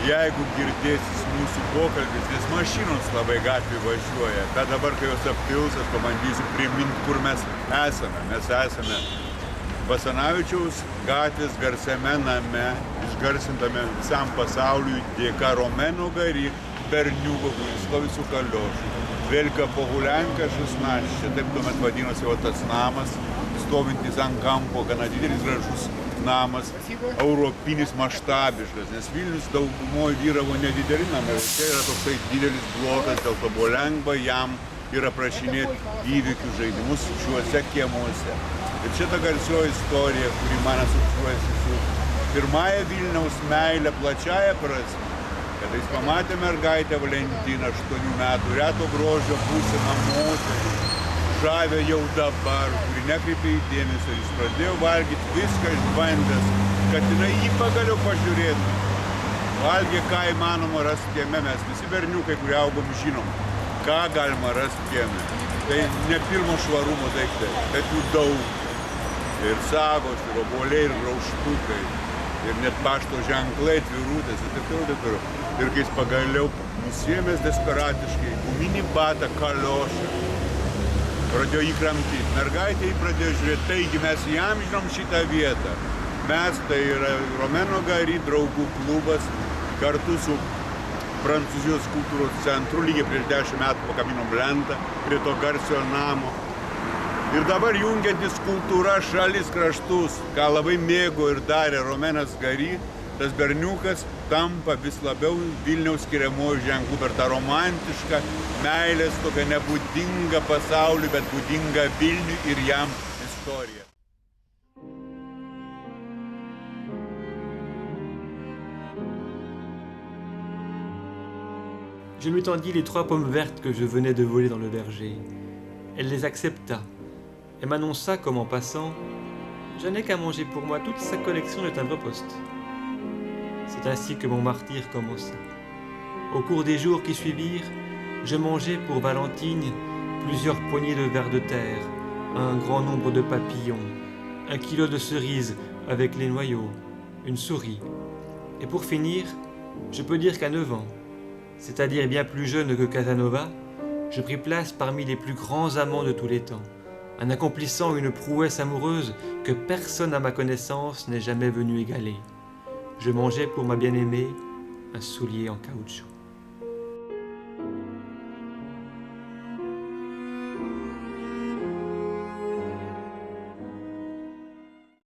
jeigu girdėsis mūsų pokalbis, nes mašinos labai gatvėje važiuoja, bet dabar, kai jos aptils, aš pabandysiu priminti, kur mes esame. Mes esame Basanavičiaus gatvės garsiame name, išgarsintame visam pasauliui dėka Romeno Gary berniuko, kuris stovi su kaliošu. Velka Pohulianka 16, čia taip tuomet vadinosi va tas namas, stovintis ant kampo, gana didelis gražus namas, europinis maštabiškas, nes Vilnius daugumoje vyravo nedideli namai, čia yra toksai didelis blokas, dėl to buvo lengva jam ir aprašinėti įvykių žaidimus šiuose kiemuose. Ir čia ta garsioji istorija, kuri man asociuojasi su pirmąja Vilniaus meile plačiaja prasme, kada jis pamatė mergaitę Valentiną, 8 metų, reto grožio būsimą moterį, žavę jau dabar, kuri nekreipė į dėmesio, jis pradėjo valgyti viską išbandęs, kad jinai jį pagaliau pažiūrėtų. Valgė, ką įmanoma rasti kieme, mes visi berniukai, kurie augom, žinom, ką galima rasti kieme. Tai ne pirmo švarumo daiktai, bet jų daug. Ir sagos, ir obuoliai, ir graužtukai, ir net pašto ženklai, tvirutės, ir taip toliau. Ir kai jis pagaliau nusiėmęs desperatiškai, guminį batą kaliošą, pradėjo jį kramtyti. Mergaitė jį pradėjo žiūrėti, taigi mes jam žinom šitą vietą. Mes, tai yra Romeno Gary draugų klubas, kartu su Prancūzijos kultūros centru, lygiai prieš 10 metų pakabinom lentą prie to garsiojo namo. Ir dabar jungiantis kultūra šalis kraštus, ką labai mėgo ir darė Romenas Gary, tas berniukas tampa vis labiau Vilniaus skiriamuoju ženklu per tą romantišką meilės, tokią nebūdingą pasauliui, bet būdingą Vilniui ir jam istoriją. Je lui tendis les 3 pommes vertes que je venais de voler dans le verger. Elle les accepta et m'annonça comme en passant « Je n'ai qu'à manger pour moi toute sa collection de timbres-poste ». C'est ainsi que mon martyre commença. Au cours des jours qui suivirent, je mangeai pour Valentine plusieurs poignées de vers de terre, un grand nombre de papillons, 1 kilo de cerises avec les noyaux, une souris. Et pour finir, je peux dire qu'à 9 ans, c'est-à-dire bien plus jeune que Casanova, je pris place parmi les plus grands amants de tous les temps, en accomplissant une prouesse amoureuse que personne à ma connaissance n'est jamais venu égaler. Je mangeais pour ma bien-aimée un soulier en caoutchouc.